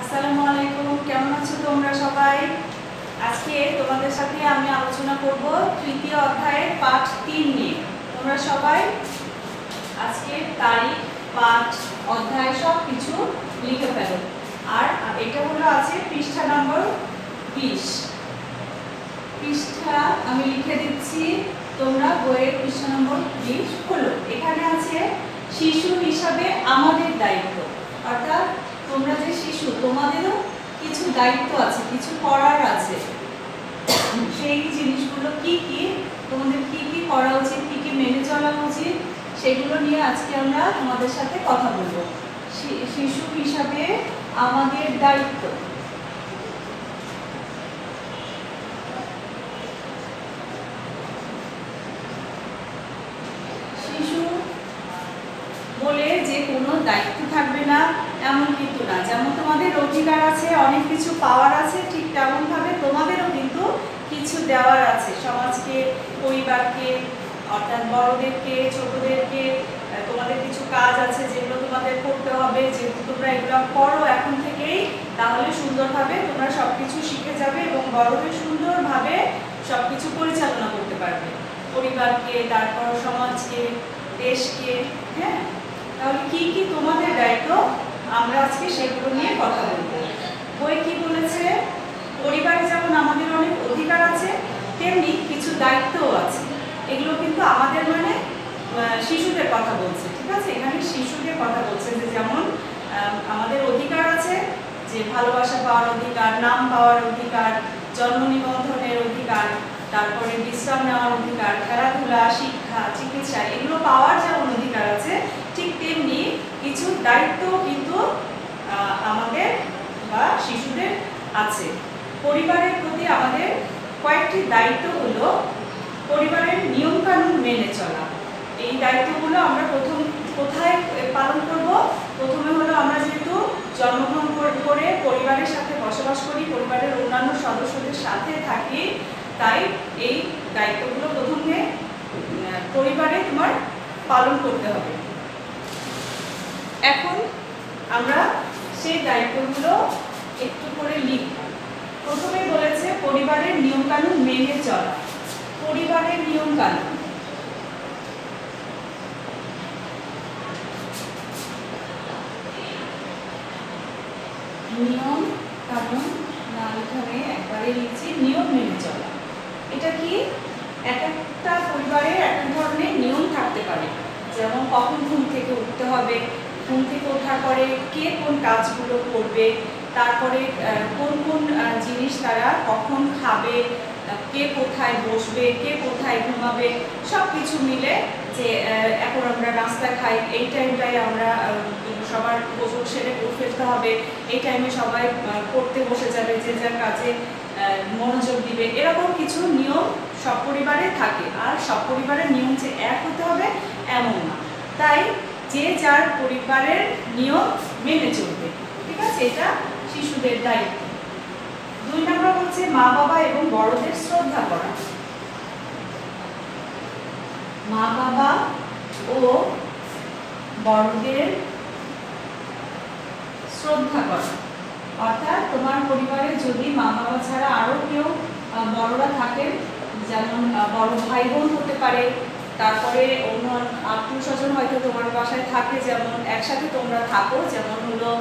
আসসালামু আলাইকুম, কেমন আছো তোমরা সবাই? আজকে তোমাদের সাথে আমি আলোচনা করব তৃতীয় অধ্যায়ের পাঠ 3 নিয়ে। তোমরা সবাই আজকে তারিখ, পাঠ, অধ্যায় সব কিছু লিখে ফেলো। আর এটা হলো আছে পৃষ্ঠা নম্বর 20। পৃষ্ঠা আমি লিখে দিচ্ছি, তোমরা বইয়ের পৃষ্ঠা নম্বর 20 হলো। এখানে আছে শিশু হিসাবে আমাদের দায়িত্ব, অর্থাৎ তোমরা যে শিশু, তোমাদেরও কিছু দায়িত্ব আছে, কিছু করার আছে। সেই জিনিসগুলো কি কি, তোমাদের কি কি করা উচিত, কি কি মেনে চলা উচিত, সেগুলো নিয়ে আজকে আমরা তোমাদের সাথে কথা বলবো। শিশু হিসাবে আমাদের দায়িত্ব। শিশু বলে যে কোনো দায়িত্ব থাকবে না এমন কিন্তু না। যেমন তোমাদের অধিকার আছে, অনেক কিছু পাওয়ার আছে, ঠিক তেমনভাবে তোমাদেরও কিন্তু কিছু দেওয়ার আছে সমাজকে, পরিবারকে, অর্থাৎ বড়দেরকে, ছোটদেরকে। তোমাদের কিছু কাজ আছে যেগুলো তোমাদের করতে হবে। যেহেতু তোমরা এগুলো করো এখন থেকেই, তাহলে সুন্দরভাবে তোমরা সব কিছু শিখে যাবে এবং বড়দের সুন্দরভাবে সব কিছু পরিচালনা করতে পারবে, পরিবারকে, তারপর সমাজকে, দেশকে। হ্যাঁ, তাহলে কি কি তোমাদের দায়িত্ব, আমরা আজকে সেগুলো নিয়ে কথা বলবো। বই কি বলেছে? পরিবারে যেমন আমাদের অনেক অধিকার আছে, তেমনি কিছু দায়িত্বও আছে। এগুলো কিন্তু আমাদের মানে শিশুদের কথা বলছে, ঠিক আছে? এখানে শিশুদের কথা বলছে যে যেমন আমাদের অধিকার আছে, যে ভালোবাসা পাওয়ার অধিকার, নাম পাওয়ার অধিকার, জন্ম নিবন্ধনের অধিকার, তারপরে বিশ্রাম নেওয়ার অধিকার, খেলাধুলা, শিক্ষা, চিকিৎসা, এগুলো পাওয়ার যেমন অধিকার আছে, ঠিক তেমনি কিছু দায়িত্ব কিন্তু আমাদের বা শিশুদের আছে। পরিবারের প্রতি আমাদের কয়েকটি দায়িত্ব হলো পরিবারের নিয়মকানুন মেনে চলা। এই দায়িত্বগুলো আমরা প্রথম কোথায় পালন করব? প্রথমে হলো আমরা যেহেতু জন্মগ্রহণ করে পরিবারের সাথে বসবাস করি, পরিবারের অন্যান্য সদস্যদের সাথে থাকি, তাই এই দায়িত্বগুলো প্রথমে পরিবারে তোমার পালন করতে হবে। এখন আমরা সেই দায়িত্বগুলো একটু করে লিখব। প্রথমে বলেছে পরিবারের নিয়মকানুন মেনে চলা। পরিবারের নিয়মকানুন, নিয়ম কানুন না এখানে একবারে লিখছি, নিয়ম মেনে চলা। এটা কি? এক একটা পরিবারে এক ধরনের নিয়ম থাকতে পারে। যেমন কখন ঘুম থেকে উঠতে হবে, ঘুম থেকে ওঠার পরে কে কোন কাজগুলো করবে, তারপরে কোন কোন জিনিস তারা কখন খাবে, কে কোথায় বসবে, কে কোথায় ঘুমাবে, সব কিছু মিলে। যে এখন আমরা নাস্তা খাই, এই টাইমটায় আমরা সবার গোসল সেরে ফেলতে হবে, এই টাইমে সবাই পড়তে বসে যাবে, যে যার কাজে মনোযোগ দিবে। এরকম কিছু নিয়ম সব পরিবারে থাকে। আর সব পরিবারের নিয়ম যে এক হতে হবে এমন না, তাই যে যার পরিবারের নিয়ম মেনে চলবে, ঠিক আছে? এটা শিশুদের দায়িত্ব। 2 নম্বর হচ্ছে মা বাবা এবং বড়দের শ্রদ্ধা করা। মা বাবা ও বড়দের শ্রদ্ধা করা, অর্থাৎ তোমার পরিবারে যদি মা বাবা ছাড়া আরো কেউ বড়রা থাকেন, যেমন বড় ভাই বোন হতে পারে, তারপরে অন্য আত্মীয় স্বজন হয়তো তোমার বাসায় থাকে, যেমন একসাথে তোমরা থাকো, যেমন হলো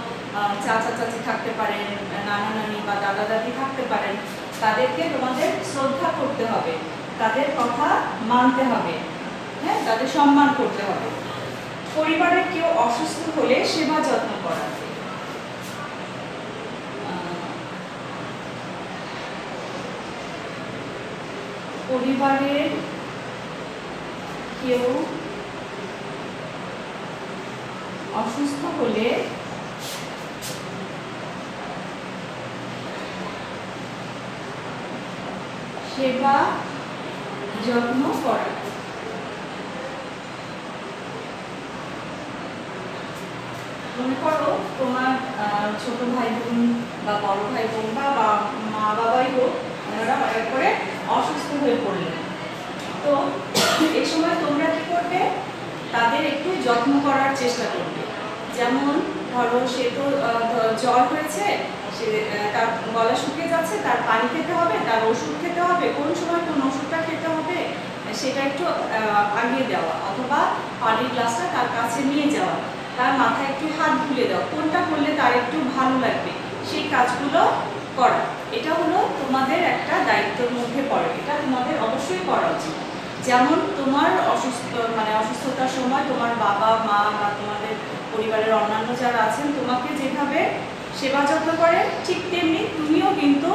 চাচা চাচি থাকতে পারেন, নানা নানি বা দাদা দাদি থাকতে পারেন, তাদেরকে তোমাদের শ্রদ্ধা করতে হবে, তাদের কথা মানতে হবে, হ্যাঁ, তাদের সম্মান করতে হবে। পরিবারের কেউ অসুস্থ হলে সেবা যত্ন করা। পরিবারের কেউ অসুস্থ হলে সেবা যত্ন করা। মনে করো তোমার ছোট ভাই বোন বা বড় ভাই বোন বা মা বাবাই হোক, ওনারা হঠাৎ করে অসুস্থ হয়ে পড়লেন, তো এই সময় তোমরা কি করবে? তাদের একটু যত্ন করার চেষ্টা করবে। যেমন ধরো সে তো জ্বর হয়েছে, সে তার গলা শুকিয়ে যাচ্ছে, তার পানি খেতে হবে, তার ওষুধ খেতে হবে, কোন সময় কোন ওষুধটা খেতে হবে সেটা একটু আগিয়ে দেওয়া, অথবা পানির গ্লাসটা তার কাছে নিয়ে যাওয়া, তার মাথায় একটু হাত বুলে দেওয়া, কোনটা করলে তার একটু ভালো লাগবে সেই কাজগুলো করা। এটা হলো তোমাদের একটা দায়িত্বের মধ্যে পড়ে, এটা তোমাদের অবশ্যই করা উচিত। যেমন তোমার অসুস্থতার সময় তোমার বাবা মা বা তোমাদের পরিবারের অন্যান্য যারা আছেন তোমাকে যেভাবে সেবা যত্ন করে, ঠিক তেমনি তুমিও কিন্তু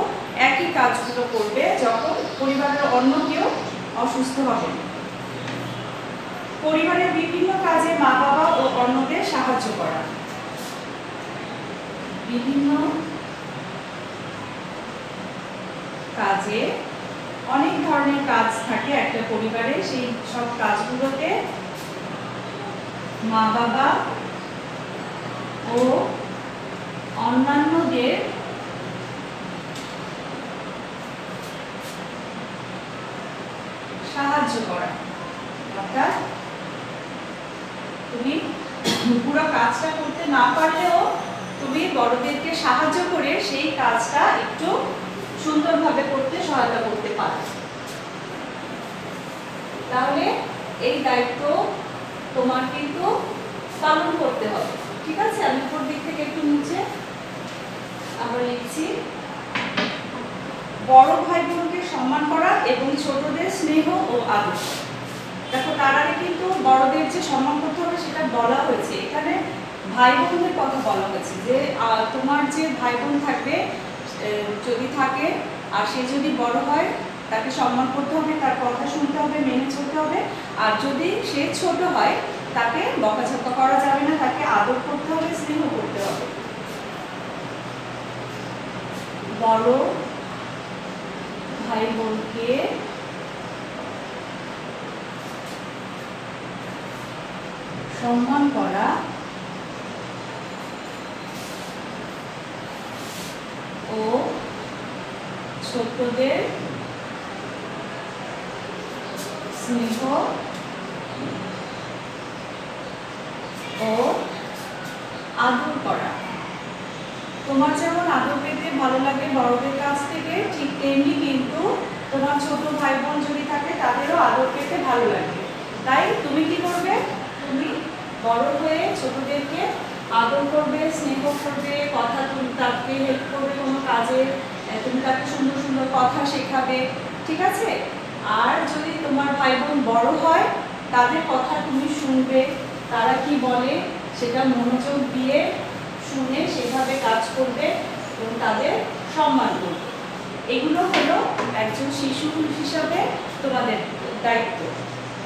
একই কাজগুলো করবে যখন পরিবারের অন্য কেউ অসুস্থ হবে। পরিবারের বিভিন্ন কাজে মা বাবা ও অন্যদের সাহায্য করা। বিভিন্ন কাজে অনেক ধরনের কাজ থাকে একটা পরিবারে, সেই সব কাজগুলোতে মা বাবা ও অন্যান্যদের সাহায্য করা। অর্থাৎ তুমি পুরো কাজটা করতে না পারলেও তুমি বড়দেরকে সাহায্য করে সেই কাজটা একটু সুন্দরভাবে করতে সহায়তা করতে পারো। তাহলে এই দায়িত্ব তোমার কিন্তু পালন করতে হবে, ঠিক আছে? আমি উপর দিক থেকে একটু নিচে আবার লিখছি, বড় ভাই বোনকে সম্মান করা এবং ছোটদের স্নেহ ও আদর। দেখো তার আগে কিন্তু বড়দের যে সম্মান করতে হবে সেটা বলা হয়েছে, এখানে ভাই বোনদের কথা বলা হয়েছে যে তোমার যে ভাই বোন থাকবে যদি থাকে আর সে যদি বড় হয় তাকে সম্মান করতে হবে, তার কথা শুনতে হবে, মেনে চলতে হবে। আর যদি সে ছোট হয় তাকে বকাঝকা করা যাবে না, তাকে আদর করতে হবে, স্নেহ করতে হবে। বড় ভাই বোনকে সম্মান করা ও ছোটদের স্নেহ ও আদর করা। তোমার যেমন আদর পেতে ভালো লাগে বড়দের কাছ থেকে, ঠিক তেমনি কিন্তু তোমার ছোট ভাই বোন যদি থাকে তাদেরও আদর পেতে ভালো লাগে। তাই তুমি কি করবে? তুমি বড় হয়ে ছোটদেরকে আদর করবে, স্নেহ করবে, কথা তাকে হেল্প করবে কোনো কাজে, তুমি তাকে সুন্দর সুন্দর কথা শেখাবে, ঠিক আছে? আর যদি তোমার ভাই বোন বড় হয় তাদের কথা তুমি শুনবে, তারা কি বলে সেটা মনোযোগ দিয়ে শুনে সেভাবে কাজ করবে এবং তাদের সম্মান করবে। এগুলো হলো একজন শিশু হিসাবে তোমাদের দায়িত্ব।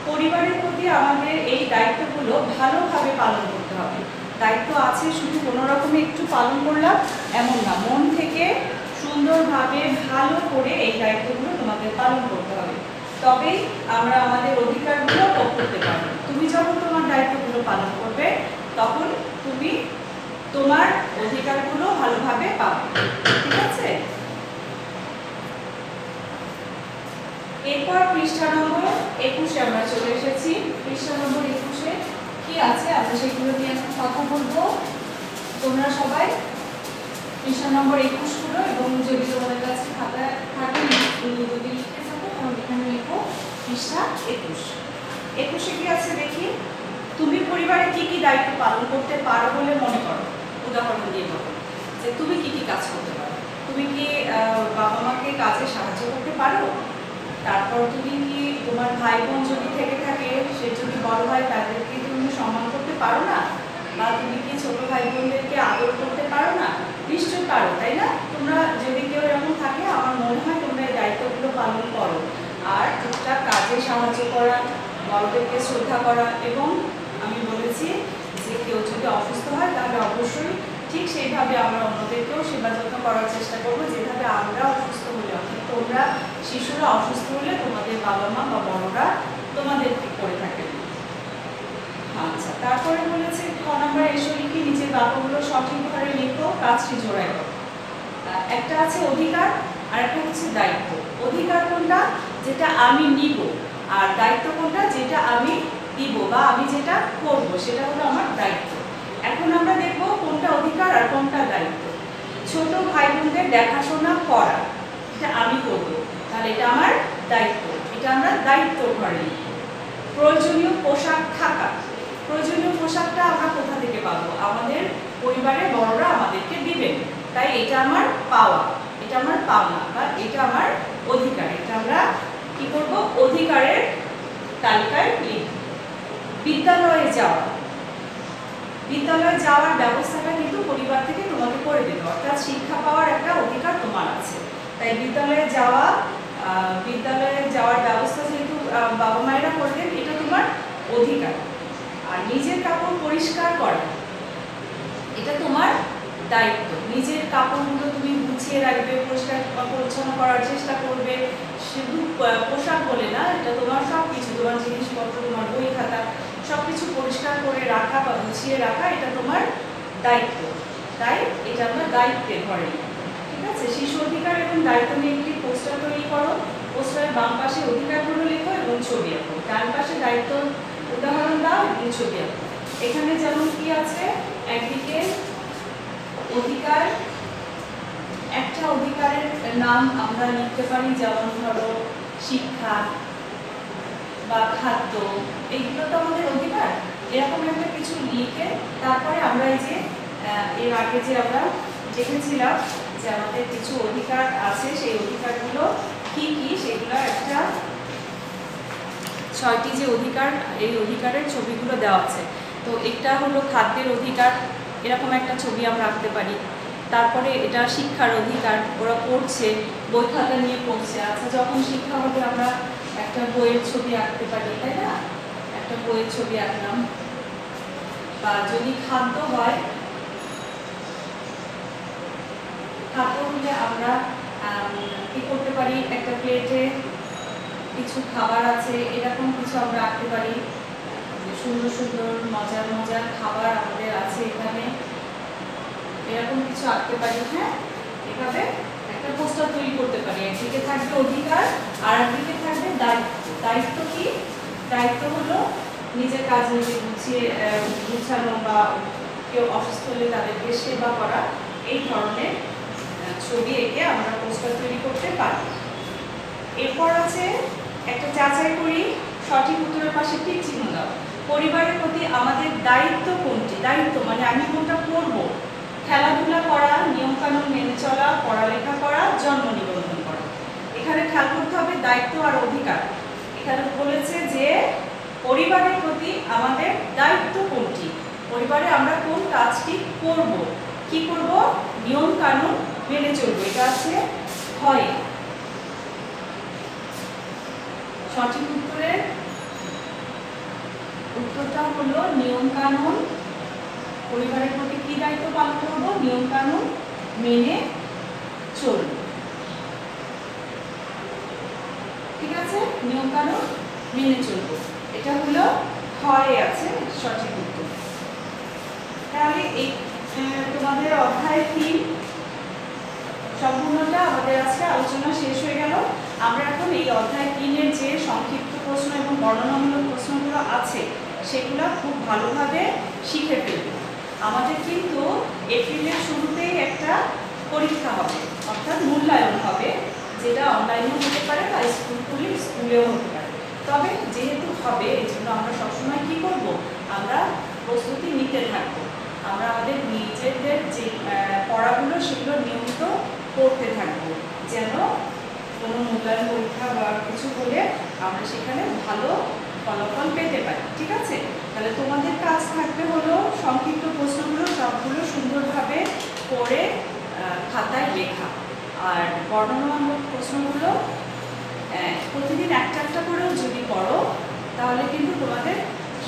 পরিবারের প্রতি আমাদের এই দায়িত্বগুলো ভালোভাবে পালন করতে হবে। দায়িত্ব আছে শুধু কোনো রকমে একটু পালন করলাম এমন না, মন থেকে সুন্দরভাবে ভালো করে এই দায়িত্বগুলো তোমাদের পালন করতে হবে, তবেই আমরা আমাদের অধিকারগুলো ভোগ করতে পারবো। তুমি যখন তোমার দায়িত্বগুলো পালন করবে তখন তুমি তোমার অধিকারগুলো ভালোভাবে পাবে, ঠিক আছে? এরপর পৃষ্ঠা নম্বর 21-এ আমরা চলে এসেছি। পৃষ্ঠা নম্বর 21-এ কি আছে আমরা সেগুলো নিয়ে এখন কথা বলবো। তোমরা সবাই পৃষ্ঠা নম্বর 21 গুলো, এবং যদি তোমাদের কাছে খাতা থাকে যদি লিখে থাকো তাহলে এখানে লিখো পৃষ্ঠা 21। 21-এ কি আছে দেখি। তুমি পরিবারে কি কি দায়িত্ব পালন করতে পারো বলে মনে করো? উদাহরণ দিয়ে বলো যে তুমি কি কি কাজ করতে পারো। তুমি কি বাবা মাকে কাজে সাহায্য করতে পারো? তারপর তুমি কি তোমার ভাই বোন যদি থেকে থাকে, সে যদি বড় হয় তাদেরকে তুমি সম্মান করতে পারো না? বা তুমি কি ছোট ভাই বোনদেরকে আদর করতে পারো না? নিশ্চয়ই পারো, তাই না? তোমরা যদি কেউ এরকম থাকে আমার মনে হয় তোমরা এই দায়িত্বগুলো পালন করো। আর টুকটাক কাজে সাহায্য করা, বড়দেরকে শ্রদ্ধা করা, এবং আমি বলেছি যে কেউ যদি অসুস্থ হয় তাহলে অবশ্যই ঠিক সেইভাবে আমরা অন্যদেরকেও সেবা যত্ন করার চেষ্টা করবো, যেভাবে আমরা অসুস্থ হলে, অর্থাৎ তোমরা শিশুরা অসুস্থ হলে তোমাদের বাবা মা বা বড়রা তোমাদেরকে করে থাকেন। আচ্ছা, তারপরে বলেছে খ নম্বরে এসে লিখি নিজের বাক্যগুলো সঠিকভাবে লিখো, কাজটি জোড়ায় করো। একটা আছে অধিকার আর একটা হচ্ছে দায়িত্ব। অধিকার কোনটা? যেটা আমি নিব। আর দায়িত্ব কোনটা? যেটা আমি দিব বা আমি যেটা করব সেটা হলো আমার দায়িত্ব। এখন আমরা দেখব কোনটা অধিকার আর কোনটা দায়িত্ব। দেখাশোনা করা, এটা আমি করব, তাহলে এটা আমার দায়িত্ব, এটা আমরা দায়িত্ব ঘরে নিই। প্রয়োজনীয় পোশাক থাকা, প্রয়োজনীয় পোশাকটা আমরা কোথা থেকে পাবো? আমাদের পরিবারের বড়রা আমাদেরকে দিবেন, তাই এটা আমার পাওয়া, এটা আমার পাওনা বা এটা আমার অধিকার, এটা আমরা কি করব? অধিকারের তালিকায় লিখব। বিদ্যালয়ে যাওয়া, বিদ্যালয়ে যাওয়ার ব্যবস্থাটা কিন্তু পরিবার থেকে তোমাকে করে দেবে, অর্থাৎ শিক্ষা পাওয়ার একটা অধিকার তোমার আছে। তাই বিদ্যালয়ে যাওয়া, বিদ্যালয়ে যাওয়ার ব্যবস্থা যেহেতু বাবা মায়েরা করবেন, এটা তোমার অধিকার। আর নিজের কাপড় পরিষ্কার করা, এটা তোমার দায়িত্ব। নিজের কাপড়গুলো তুমি গুছিয়ে রাখবে, পরিষ্কার পরিচ্ছন্ন করার চেষ্টা করবে। শুধু পোশাক বলে না, এটা তোমার সব কিছু, তোমার জিনিসপত্র, তোমার বই খাতা সব কিছু পরিষ্কার করে রাখা বা গুছিয়ে রাখা, এটা তোমার দায়িত্ব। তাই এটা আমরা দায়িত্বের ঘরে। ঠিক আছে, শিশু অধিকার এবং দায়িত্ব নিয়ে একটি পোস্টার তৈরি করো। পোস্টারের বাম পাশে অধিকারগুলো লেখো এবং ছবি আঁকো, ডান পাশে দায়িত্ব উদাহরণ দাও এবং ছবি আঁকো। এখানে যেমন কি আছে, একদিকে অধিকার, একটা অধিকারের নাম আমরা লিখতে পারি, যেমন ধরো শিক্ষা বা খাদ্য, এইগুলো তো আমাদের অধিকার। এরকম একটা কিছু লিখে তারপরে আমরা এই যে এর আগে যে আমরা দেখেছিলাম যে আমাদের কিছু অধিকার আছে, সেই অধিকারগুলো কি কি সেগুলো একটা 6টি যে অধিকার, এই অধিকারের ছবিগুলো দেওয়া আছে। তো একটা হলো খাদ্যের অধিকার, এরকম একটা ছবি আমরা আঁকতে পারি। তারপরে এটা শিক্ষার অধিকার, ওরা পড়ছে, বই খাতা নিয়ে পড়ছে। আচ্ছা, যখন শিক্ষা হবে আমরা একটা বইয়ের ছবি আঁকতে পারি, তাই না? একটা বইয়ের ছবি আঁকলাম। বা যদি খাদ্য হয়, খাদ্য হলে আমরা কি করতে পারি, একটা প্লেটে কিছু খাবার আছে, এরকম কিছু আমরা আঁকতে পারি। সুন্দর সুন্দর মজার মজার খাবার আমাদের আছে এখানে, এরকম কিছু আঁকতে পারি। হ্যাঁ, এভাবে একটা পোস্টার তৈরি করতে পারি। একদিকে থাকবে অধিকার আর একদিকে থাকবে দায়িত্ব। দায়িত্ব কি? দায়িত্ব হলো নিজের কাজ নিজে গুছানো বা কেউ অসুস্থ হলে তাদেরকে সেবা করা, এই ধরনের ছবি এঁকে আমরা পোস্টার তৈরি করতে পারি। এরপর আছে একটা যাচাই করি, সঠিক উত্তরের পাশে টিক চিহ্ন দাও। পরিবারের প্রতি আমাদের দায়িত্ব কোনটি? দায়িত্ব মানে আমি কোনটা করব? খেলাধুলা করা, নিয়মকানুন মেনে চলা, পড়ালেখা করা, জন্ম নিবন্ধন করা। এখানে খেয়াল করতে হবে দায়িত্ব আর অধিকার। এখানে বলেছে যে পরিবারের প্রতি আমাদের দায়িত্ব কোনটি, পরিবারে আমরা কোন কাজটি করব, কি করব? নিয়ম কানুন মেনে চলবো, এটা আছে হয়। সঠিক উত্তরের উত্তরটা হলো নিয়ম কানুন। পরিবারের প্রতি কি দায়িত্ব পালন করব? নিয়ম কানুন মেনে চলব। ঠিক আছে, নিয়ম কানুন মেনে চলব, এটা হলো হয় আছে সঠিক উত্তর। তাহলে এই তোমাদের অধ্যায় 3 সম্পূর্ণটা আমাদের আজকে আলোচনা শেষ হয়ে গেল। আমরা এখন এই অধ্যায় 3-এর যে সংক্ষিপ্ত প্রশ্ন এবং বর্ণনামূলক প্রশ্নগুলো আছে সেগুলো খুব ভালোভাবে শিখে ফেলব। আমাদের কিন্তু এপ্রিলের শুরুতেই একটা পরীক্ষা হবে, অর্থাৎ মূল্যায়ন হবে, যেটা অনলাইনেও হতে পারে বা স্কুলেও হতে পারে। তবে যেহেতু হবে, এই জন্য আমরা সবসময় কি করব? আমরা প্রস্তুতি নিতে থাকবো। আমরা আমাদের নিজেদের যে পড়াগুলো সেগুলো নিয়মিত করতে থাকবো, যেন কোনো মূল্যায়ন পরীক্ষা বা কিছু হলে আমরা সেখানে ভালো ফলাফল পেতে পারি। ঠিক আছে, তাহলে তোমাদের কাজ থাকবে হলো সংক্ষিপ্ত প্রশ্নগুলো সবগুলো সুন্দরভাবে পড়ে খাতায় লেখা, আর বর্ণনামূলক প্রশ্নগুলো প্রতিদিন একটা একটা করেও যদি পড়ো তাহলে কিন্তু তোমাদের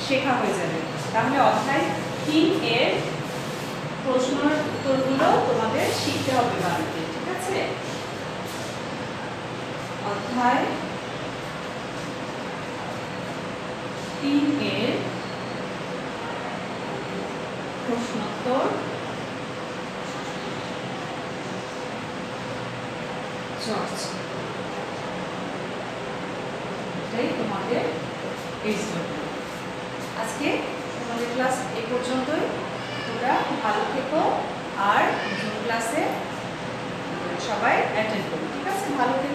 শেখা হয়ে যাবে। তাহলে অধ্যায় 3-এর প্রশ্নের উত্তরগুলো তোমাদের শিখতে হবে বাড়িতে। ঠিক আছে, অধ্যায় 3-এর প্রশ্নোত্তর চর্চা, এটাই তোমাদের আজকে তোমাদের ক্লাস এ পর্যন্তই। তোমরা ভালো থেকো, আর জুন ক্লাসে সবাই অ্যাটেন্ড করো। ঠিক আছে, ভালো থেকো।